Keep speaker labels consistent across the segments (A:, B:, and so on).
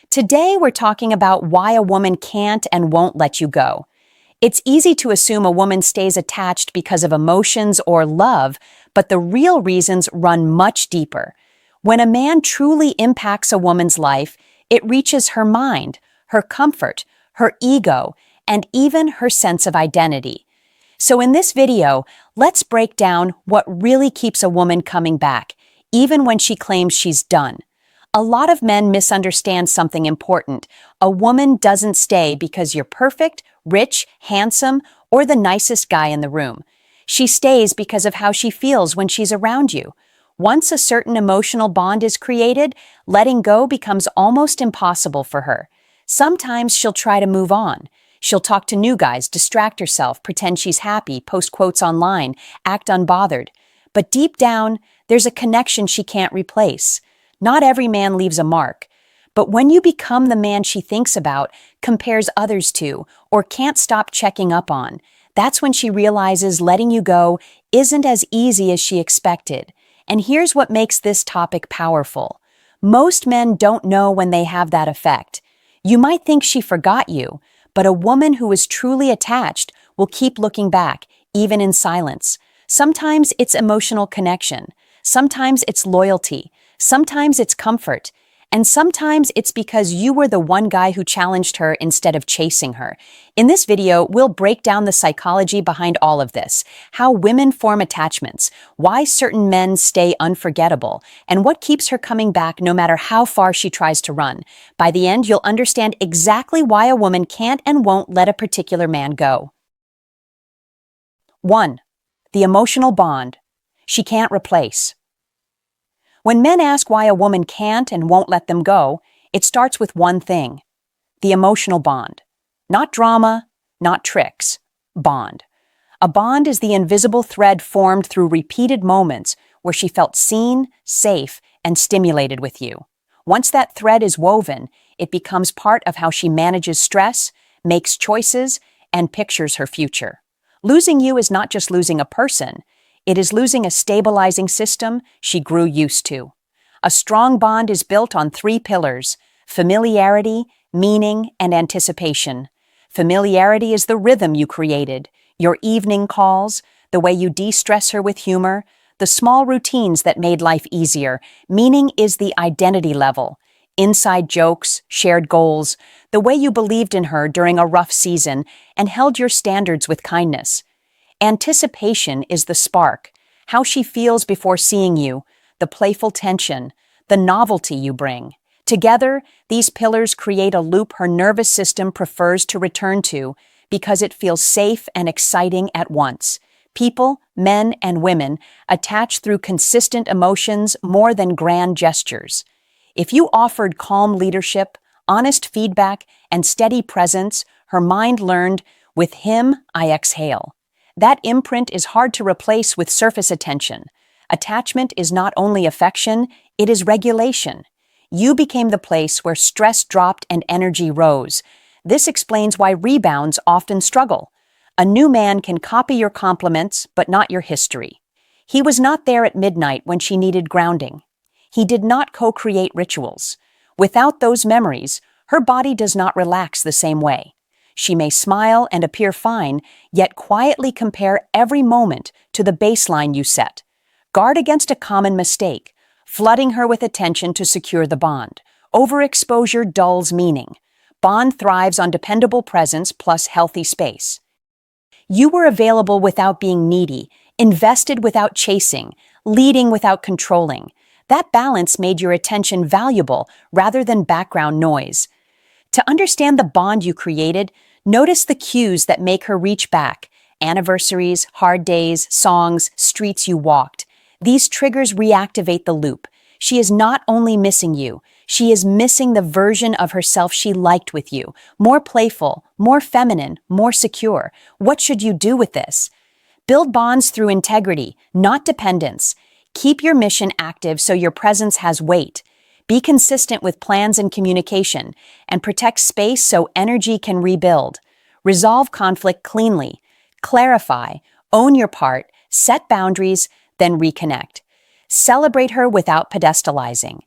A: Today, we're talking about why a woman can't and won't let you go. It's easy to assume a woman stays attached because of emotions or love, but the real reasons run much deeper. When a man truly impacts a woman's life, it reaches her mind, her comfort, her ego, and even her sense of identity. So in this video, let's break down what really keeps a woman coming back, even when she claims she's done. A lot of men misunderstand something important. A woman doesn't stay because you're perfect, rich, handsome, or the nicest guy in the room. She stays because of how she feels when she's around you. Once a certain emotional bond is created, letting go becomes almost impossible for her. Sometimes she'll try to move on. She'll talk to new guys, distract herself, pretend she's happy, post quotes online, act unbothered. But deep down, there's a connection she can't replace. Not every man leaves a mark. But when you become the man she thinks about, compares others to, or can't stop checking up on, that's when she realizes letting you go isn't as easy as she expected. And here's what makes this topic powerful. Most men don't know when they have that effect. You might think she forgot you, but a woman who is truly attached will keep looking back, even in silence. Sometimes it's emotional connection. Sometimes it's loyalty. Sometimes it's comfort. And sometimes it's because you were the one guy who challenged her instead of chasing her. In this video, we'll break down the psychology behind all of this, how women form attachments, why certain men stay unforgettable, and what keeps her coming back no matter how far she tries to run. By the end, you'll understand exactly why a woman can't and won't let a particular man go. 1. The emotional bond. She can't replace. When men ask why a woman can't and won't let them go, it starts with one thing: the emotional bond. Not drama, not tricks. Bond. A bond is the invisible thread formed through repeated moments where she felt seen, safe, and stimulated with you. Once that thread is woven, it becomes part of how she manages stress, makes choices, and pictures her future. Losing you is not just losing a person. It is losing a stabilizing system she grew used to. A strong bond is built on 3 pillars: familiarity, meaning, and anticipation. Familiarity is the rhythm you created, your evening calls, the way you de-stress her with humor, the small routines that made life easier. Meaning is the identity level, inside jokes, shared goals, the way you believed in her during a rough season and held your standards with kindness. Anticipation is the spark, how she feels before seeing you, the playful tension, the novelty you bring. Together, these pillars create a loop her nervous system prefers to return to because it feels safe and exciting at once. People, men and women, attach through consistent emotions more than grand gestures. If you offered calm leadership, honest feedback, and steady presence, her mind learned, "With him, I exhale." That imprint is hard to replace with surface attention. Attachment is not only affection, it is regulation. You became the place where stress dropped and energy rose. This explains why rebounds often struggle. A new man can copy your compliments, but not your history. He was not there at midnight when she needed grounding. He did not co-create rituals. Without those memories, her body does not relax the same way. She may smile and appear fine, yet quietly compare every moment to the baseline you set. Guard against a common mistake, flooding her with attention to secure the bond. Overexposure dulls meaning. Bond thrives on dependable presence plus healthy space. You were available without being needy, invested without chasing, leading without controlling. That balance made your attention valuable rather than background noise. To understand the bond you created, notice the cues that make her reach back: anniversaries, hard days, songs, streets you walked. These triggers reactivate the loop. She is not only missing you, she is missing the version of herself she liked with you. More playful, more feminine, more secure. What should you do with this? Build bonds through integrity, not dependence. Keep your mission active so your presence has weight. Be consistent with plans and communication, and protect space so energy can rebuild. Resolve conflict cleanly. Clarify, own your part, set boundaries, then reconnect. Celebrate her without pedestalizing.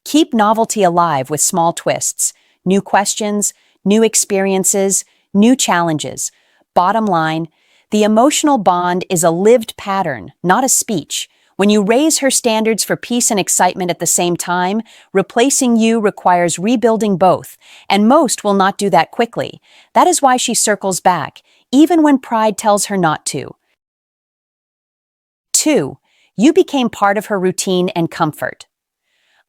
A: Keep novelty alive with small twists, new questions, new experiences, new challenges. Bottom line, the emotional bond is a lived pattern, not a speech. When you raise her standards for peace and excitement at the same time, replacing you requires rebuilding both, and most will not do that quickly. That is why she circles back, even when pride tells her not to. 2. You became part of her routine and comfort.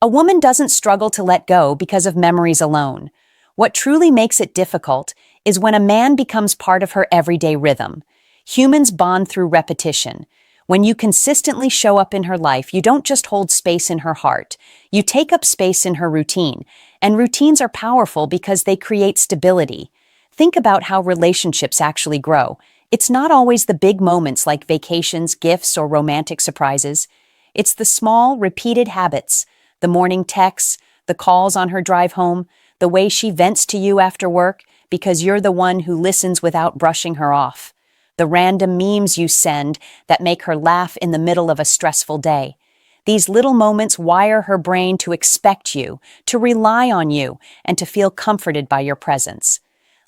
A: A woman doesn't struggle to let go because of memories alone. What truly makes it difficult is when a man becomes part of her everyday rhythm. Humans bond through repetition. When you consistently show up in her life, you don't just hold space in her heart. You take up space in her routine. And routines are powerful because they create stability. Think about how relationships actually grow. It's not always the big moments like vacations, gifts, or romantic surprises. It's the small, repeated habits, the morning texts, the calls on her drive home, the way she vents to you after work because you're the one who listens without brushing her off. The random memes you send that make her laugh in the middle of a stressful day. These little moments wire her brain to expect you, to rely on you, and to feel comforted by your presence.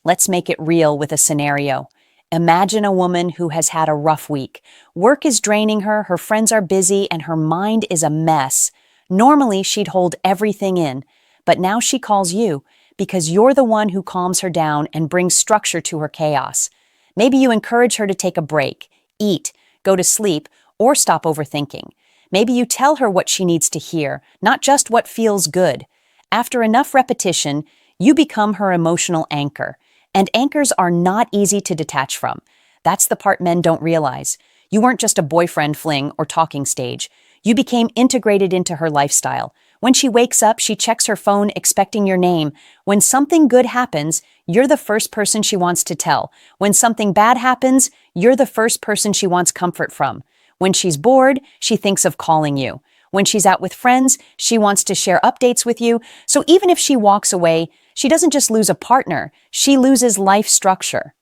A: Let's make it real with a scenario. Imagine a woman who has had a rough week. Work is draining her, her friends are busy, and her mind is a mess. Normally, she'd hold everything in, but now she calls you because you're the one who calms her down and brings structure to her chaos. Maybe you encourage her to take a break, eat, go to sleep, or stop overthinking. Maybe you tell her what she needs to hear, not just what feels good. After enough repetition, you become her emotional anchor. And anchors are not easy to detach from. That's the part men don't realize. You weren't just a boyfriend fling or talking stage. You became integrated into her lifestyle. When she wakes up, she checks her phone expecting your name. When something good happens, you're the first person she wants to tell. When something bad happens, you're the first person she wants comfort from. When she's bored, she thinks of calling you. When she's out with friends, she wants to share updates with you. So even if she walks away, she doesn't just lose a partner, she loses life structure.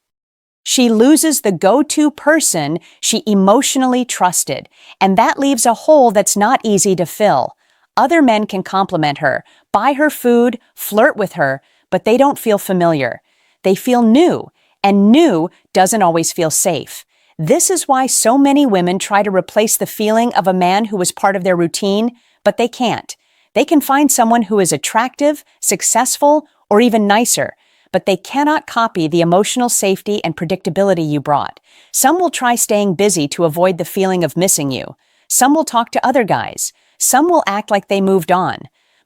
A: She loses the go-to person she emotionally trusted, and that leaves a hole that's not easy to fill. Other men can compliment her, buy her food, flirt with her, but they don't feel familiar. They feel new, and new doesn't always feel safe. This is why so many women try to replace the feeling of a man who was part of their routine, but they can't. They can find someone who is attractive, successful, or even nicer, but they cannot copy the emotional safety and predictability you brought. Some will try staying busy to avoid the feeling of missing you. Some will talk to other guys. Some will act like they moved on.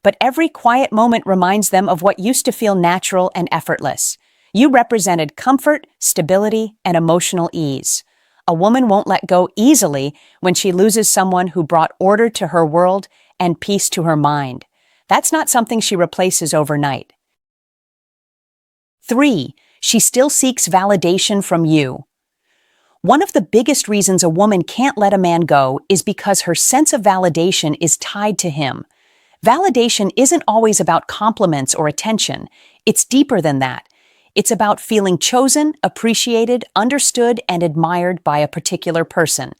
A: But every quiet moment reminds them of what used to feel natural and effortless. You represented comfort, stability, and emotional ease. A woman won't let go easily when she loses someone who brought order to her world and peace to her mind. That's not something she replaces overnight. 3. She still seeks validation from you. One of the biggest reasons a woman can't let a man go is because her sense of validation is tied to him. Validation isn't always about compliments or attention. It's deeper than that. It's about feeling chosen, appreciated, understood, and admired by a particular person.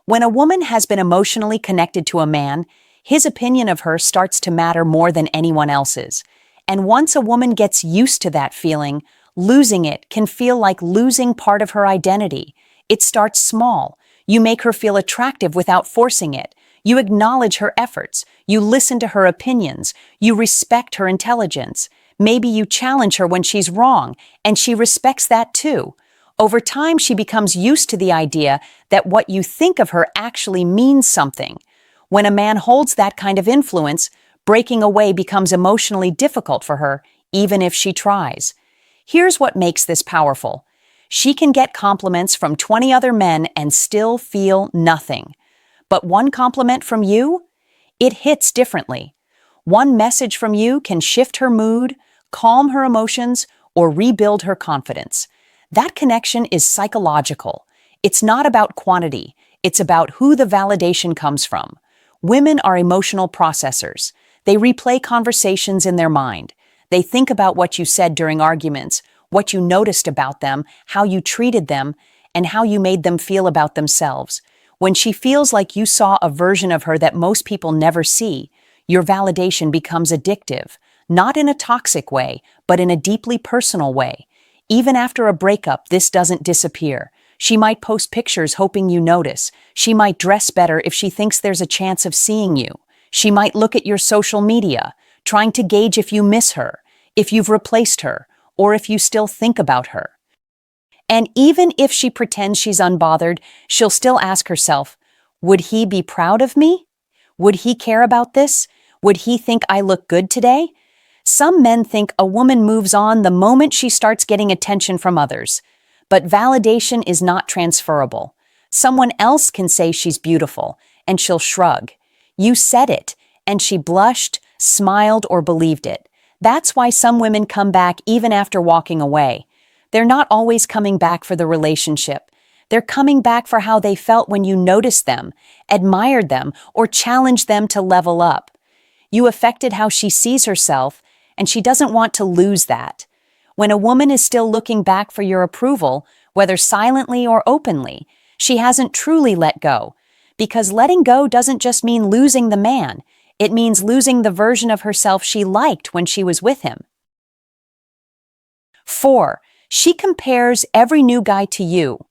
A: When a woman has been emotionally connected to a man, his opinion of her starts to matter more than anyone else's. And once a woman gets used to that feeling, losing it can feel like losing part of her identity. It starts small. You make her feel attractive without forcing it. You acknowledge her efforts. You listen to her opinions. You respect her intelligence. Maybe you challenge her when she's wrong, and she respects that too. Over time, she becomes used to the idea that what you think of her actually means something. When a man holds that kind of influence, breaking away becomes emotionally difficult for her, even if she tries. Here's what makes this powerful. She can get compliments from 20 other men and still feel nothing. But one compliment from you? It hits differently. One message from you can shift her mood, calm her emotions, or rebuild her confidence. That connection is psychological. It's not about quantity. It's about who the validation comes from. Women are emotional processors. They replay conversations in their mind. They think about what you said during arguments, what you noticed about them, how you treated them, and how you made them feel about themselves. When she feels like you saw a version of her that most people never see, Your validation becomes addictive, not in a toxic way, but in a deeply personal way. Even after a breakup, this doesn't disappear. She might post pictures hoping you notice. She might dress better if she thinks there's a chance of seeing you. She might look at your social media, trying to gauge if you miss her, if you've replaced her, or if you still think about her. And even if she pretends she's unbothered, she'll still ask herself, would he be proud of me? Would he care about this? Would he think I look good today? Some men think a woman moves on the moment she starts getting attention from others. But validation is not transferable. Someone else can say she's beautiful, and she'll shrug. You said it, and she blushed, smiled, or believed it. That's why some women come back even after walking away. They're not always coming back for the relationship. They're coming back for how they felt when you noticed them, admired them, or challenged them to level up. You affected how she sees herself, and she doesn't want to lose that. When a woman is still looking back for your approval, whether silently or openly, she hasn't truly let go. Because letting go doesn't just mean losing the man, it means losing the version of herself she liked when she was with him. 4. She compares every new guy to you.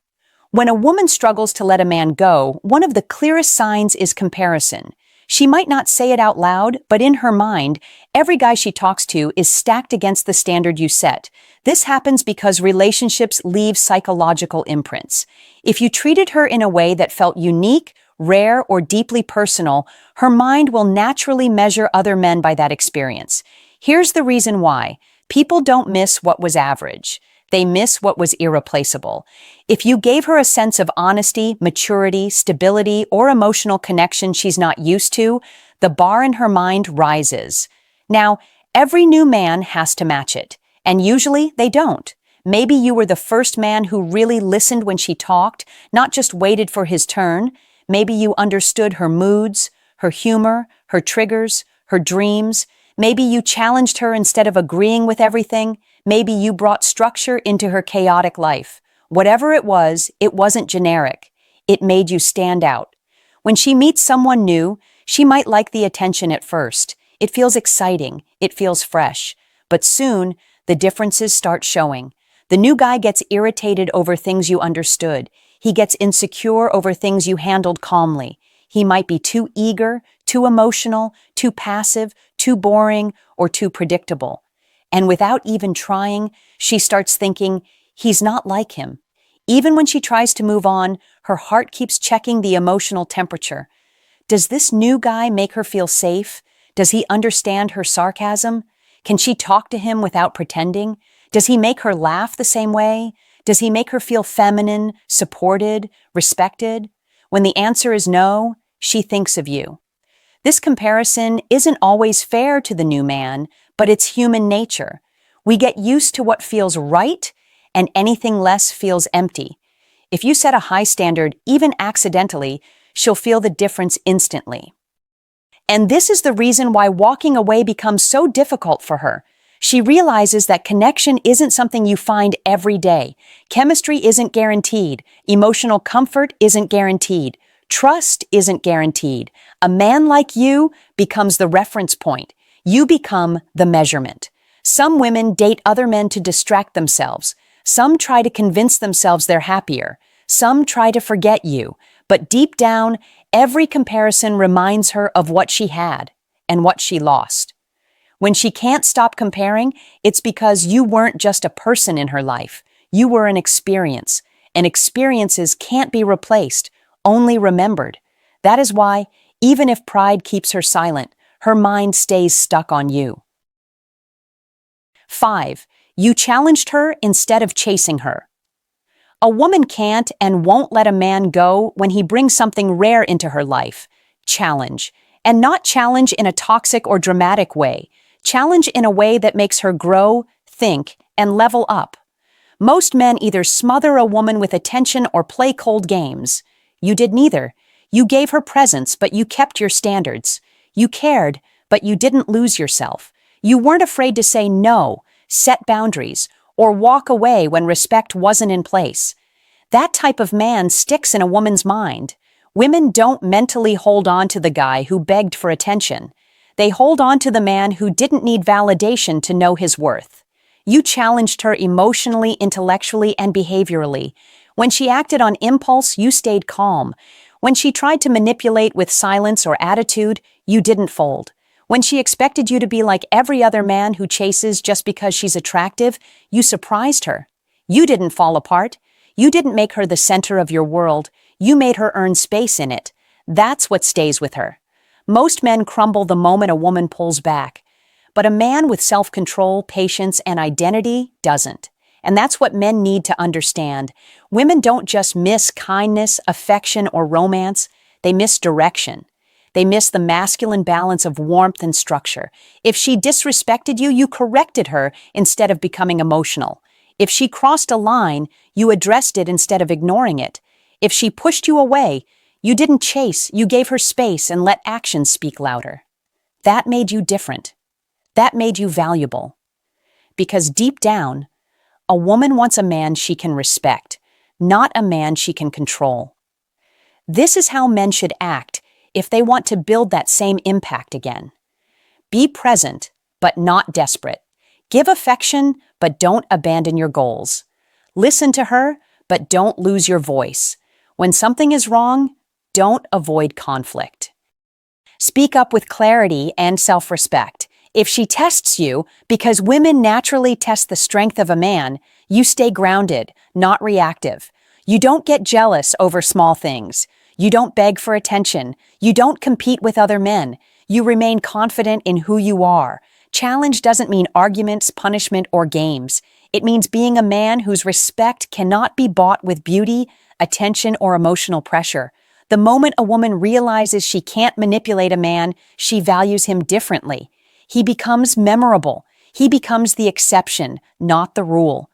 A: When a woman struggles to let a man go, one of the clearest signs is comparison. She might not say it out loud, but in her mind, every guy she talks to is stacked against the standard you set. This happens because relationships leave psychological imprints. If you treated her in a way that felt unique, rare, or deeply personal, her mind will naturally measure other men by that experience. Here's the reason why. People don't miss what was average. They miss what was irreplaceable. If you gave her a sense of honesty, maturity, stability, or emotional connection she's not used to, the bar in her mind rises. Now, every new man has to match it, and usually they don't. Maybe you were the first man who really listened when she talked, not just waited for his turn. Maybe you understood her moods, her humor, her triggers, her dreams. Maybe you challenged her instead of agreeing with everything. Maybe you brought structure into her chaotic life. Whatever it wasn't generic. It made you stand out. When she meets someone new, she might like the attention at first. It feels exciting. It feels fresh. But soon, the differences start showing. The new guy gets irritated over things you understood. He gets insecure over things you handled calmly. He might be too eager, too emotional, too passive, too boring, or too predictable. And without even trying, she starts thinking, he's not like him. Even when she tries to move on, her heart keeps checking the emotional temperature. Does this new guy make her feel safe? Does he understand her sarcasm? Can she talk to him without pretending? Does he make her laugh the same way? Does he make her feel feminine, supported, respected? When the answer is no, she thinks of you. This comparison isn't always fair to the new man, but it's human nature. We get used to what feels right, and anything less feels empty. If you set a high standard, even accidentally, she'll feel the difference instantly. And this is the reason why walking away becomes so difficult for her. She realizes that connection isn't something you find every day. Chemistry isn't guaranteed. Emotional comfort isn't guaranteed. Trust isn't guaranteed. A man like you becomes the reference point. You become the measurement. Some women date other men to distract themselves. Some try to convince themselves they're happier. Some try to forget you. But deep down, every comparison reminds her of what she had and what she lost. When she can't stop comparing, it's because you weren't just a person in her life. You were an experience, and experiences can't be replaced, only remembered. That is why, even if pride keeps her silent, her mind stays stuck on you. 5. You challenged her instead of chasing her. A woman can't and won't let a man go when he brings something rare into her life. Challenge. And not challenge in a toxic or dramatic way. Challenge in a way that makes her grow, think, and level up. Most men either smother a woman with attention or play cold games. You did neither. You gave her presents, but you kept your standards. You cared, but you didn't lose yourself. You weren't afraid to say no, set boundaries, or walk away when respect wasn't in place. That type of man sticks in a woman's mind. Women don't mentally hold on to the guy who begged for attention. They hold on to the man who didn't need validation to know his worth. You challenged her emotionally, intellectually, and behaviorally. When she acted on impulse, you stayed calm. When she tried to manipulate with silence or attitude, you didn't fold. When she expected you to be like every other man who chases just because she's attractive, you surprised her. You didn't fall apart. You didn't make her the center of your world. You made her earn space in it. That's what stays with her. Most men crumble the moment a woman pulls back. But a man with self-control, patience, and identity doesn't. And that's what men need to understand. Women don't just miss kindness, affection, or romance. They miss direction. They miss the masculine balance of warmth and structure. If she disrespected you, you corrected her instead of becoming emotional. If she crossed a line, you addressed it instead of ignoring it. If she pushed you away, you didn't chase, you gave her space and let actions speak louder. That made you different. That made you valuable. Because deep down, a woman wants a man she can respect, not a man she can control. This is how men should act if they want to build that same impact again. Be present, but not desperate. Give affection, but don't abandon your goals. Listen to her, but don't lose your voice. When something is wrong, don't avoid conflict. Speak up with clarity and self-respect. If she tests you, because women naturally test the strength of a man, you stay grounded, not reactive. You don't get jealous over small things. You don't beg for attention. You don't compete with other men. You remain confident in who you are. Challenge doesn't mean arguments, punishment, or games. It means being a man whose respect cannot be bought with beauty, attention, or emotional pressure. The moment a woman realizes she can't manipulate a man, she values him differently. He becomes memorable. He becomes the exception, not the rule.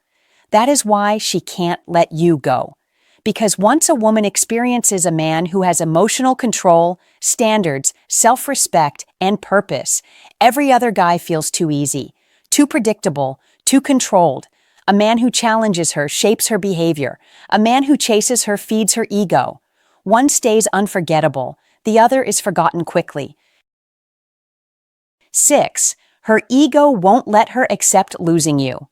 A: That is why she can't let you go. Because once a woman experiences a man who has emotional control, standards, self-respect, and purpose, every other guy feels too easy, too predictable, too controlled. A man who challenges her shapes her behavior. A man who chases her feeds her ego. One stays unforgettable. The other is forgotten quickly. 6. Her ego won't let her accept losing you.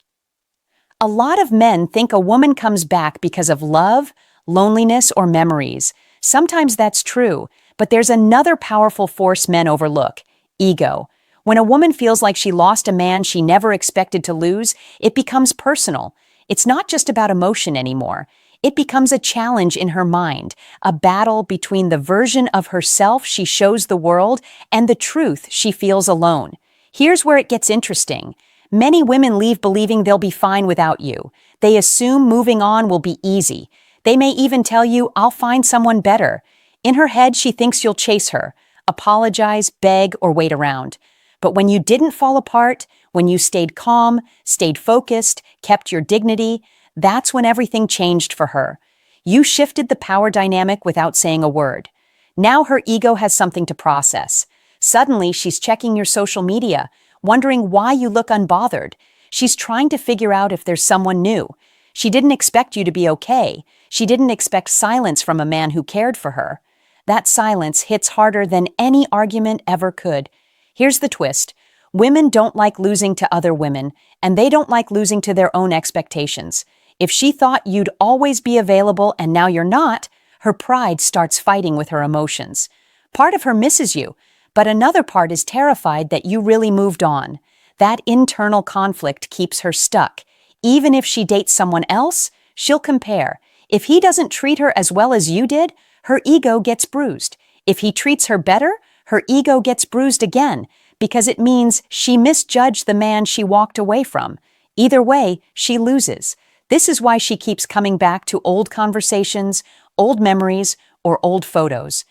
A: A lot of men think a woman comes back because of love, loneliness, or memories. Sometimes that's true, but there's another powerful force men overlook: ego. When a woman feels like she lost a man she never expected to lose, it becomes personal. It's not just about emotion anymore. It becomes a challenge in her mind, a battle between the version of herself she shows the world and the truth she feels alone. Here's where it gets interesting. Many women leave believing they'll be fine without you. They assume moving on will be easy. They may even tell you, "I'll find someone better." In her head, she thinks you'll chase her, apologize, beg, or wait around. But when you didn't fall apart, when you stayed calm, stayed focused, kept your dignity, that's when everything changed for her. You shifted the power dynamic without saying a word. Now her ego has something to process. Suddenly, she's checking your social media, wondering why you look unbothered. She's trying to figure out if there's someone new. She didn't expect you to be okay. She didn't expect silence from a man who cared for her. That silence hits harder than any argument ever could. Here's the twist. Women don't like losing to other women, and they don't like losing to their own expectations. If she thought you'd always be available and now you're not, her pride starts fighting with her emotions. Part of her misses you, but another part is terrified that you really moved on. That internal conflict keeps her stuck. Even if she dates someone else, she'll compare. If he doesn't treat her as well as you did, her ego gets bruised. If he treats her better, her ego gets bruised again, because it means she misjudged the man she walked away from. Either way, she loses. This is why she keeps coming back to old conversations, old memories, or old photos.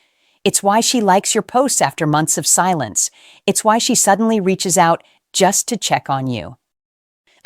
A: It's why she likes your posts after months of silence. It's why she suddenly reaches out just to check on you.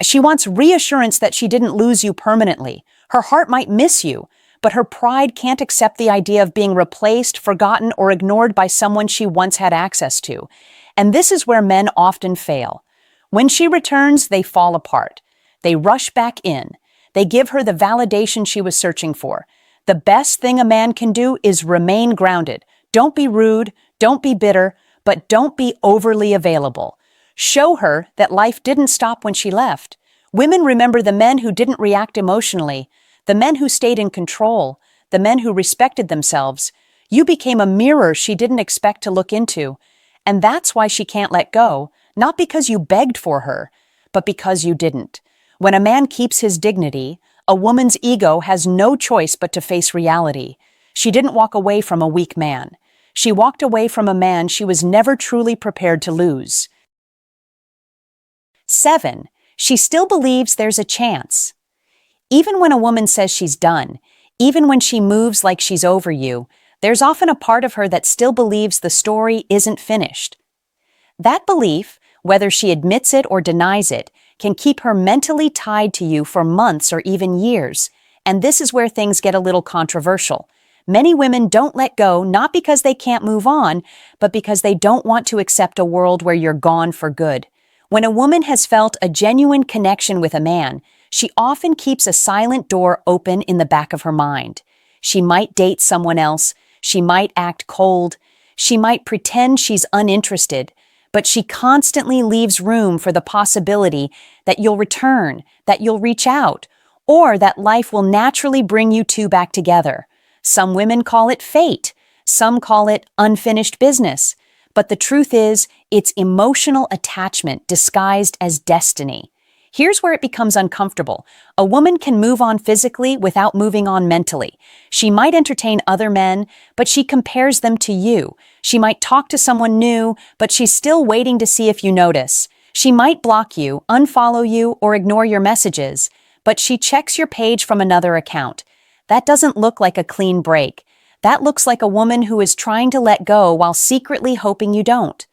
A: She wants reassurance that she didn't lose you permanently. Her heart might miss you, but her pride can't accept the idea of being replaced, forgotten, or ignored by someone she once had access to. And this is where men often fail. When she returns, they fall apart. They rush back in. They give her the validation she was searching for. The best thing a man can do is remain grounded. Don't be rude. Don't be bitter. but don't be overly available. Show her that life didn't stop when she left. Women remember the men who didn't react emotionally, the men who stayed in control, the men who respected themselves. You became a mirror she didn't expect to look into. And that's why she can't let go, not because you begged for her, but because you didn't. When a man keeps his dignity, a woman's ego has no choice but to face reality. She didn't walk away from a weak man. She walked away from a man she was never truly prepared to lose. 7. She still believes there's a chance. Even when a woman says she's done, even when she moves like she's over you, there's often a part of her that still believes the story isn't finished. That belief, whether she admits it or denies it, can keep her mentally tied to you for months or even years. And this is where things get a little controversial. Many women don't let go not because they can't move on, but because they don't want to accept a world where you're gone for good. When a woman has felt a genuine connection with a man, she often keeps a silent door open in the back of her mind. She might date someone else, she might act cold, she might pretend she's uninterested, but she constantly leaves room for the possibility that you'll return, that you'll reach out, or that life will naturally bring you two back together. Some women call it fate, some call it unfinished business, but the truth is, it's emotional attachment disguised as destiny. Here's where it becomes uncomfortable. A woman can move on physically without moving on mentally. She might entertain other men, but she compares them to you. She might talk to someone new, but she's still waiting to see if you notice. She might block you, unfollow you, or ignore your messages, but she checks your page from another account. That doesn't look like a clean break. That looks like a woman who is trying to let go while secretly hoping you don't.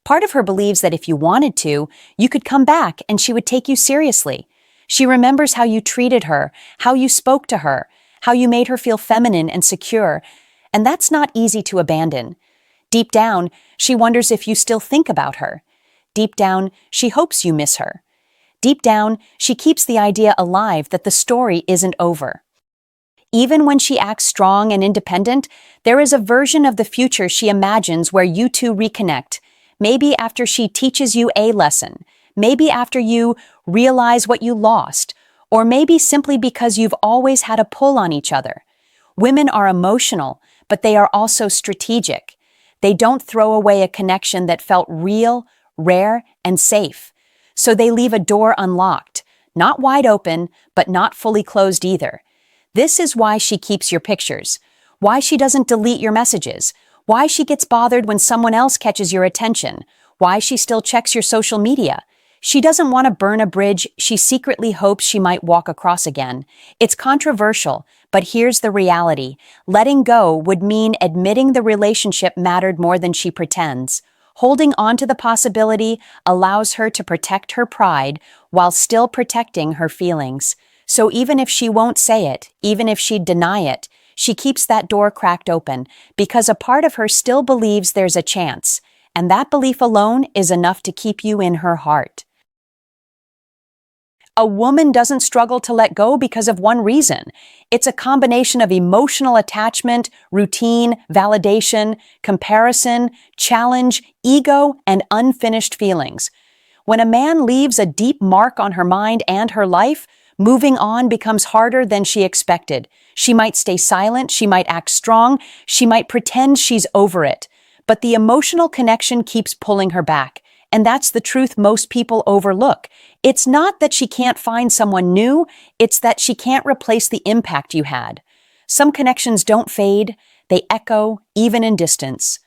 A: Part of her believes that if you wanted to, you could come back and she would take you seriously. She remembers how you treated her, how you spoke to her, how you made her feel feminine and secure, and that's not easy to abandon. Deep down, she wonders if you still think about her. Deep down, she hopes you miss her. Deep down, she keeps the idea alive that the story isn't over. Even when she acts strong and independent, there is a version of the future she imagines where you two reconnect. Maybe after she teaches you a lesson, maybe after you realize what you lost, or maybe simply because you've always had a pull on each other. Women are emotional, but they are also strategic. They don't throw away a connection that felt real, rare, and safe. So they leave a door unlocked, not wide open, but not fully closed either. This is why she keeps your pictures, why she doesn't delete your messages, why she gets bothered when someone else catches your attention, why she still checks your social media. She doesn't want to burn a bridge she secretly hopes she might walk across again. It's controversial, but here's the reality. Letting go would mean admitting the relationship mattered more than she pretends. Holding on to the possibility allows her to protect her pride while still protecting her feelings. So even if she won't say it, even if she'd deny it, she keeps that door cracked open because a part of her still believes there's a chance, and that belief alone is enough to keep you in her heart. A woman doesn't struggle to let go because of one reason. It's a combination of emotional attachment, routine, validation, comparison, challenge, ego, and unfinished feelings. When a man leaves a deep mark on her mind and her life, moving on becomes harder than she expected. She might stay silent, she might act strong, she might pretend she's over it. But the emotional connection keeps pulling her back. And that's the truth most people overlook. It's not that she can't find someone new, it's that she can't replace the impact you had. Some connections don't fade, they echo, even in distance.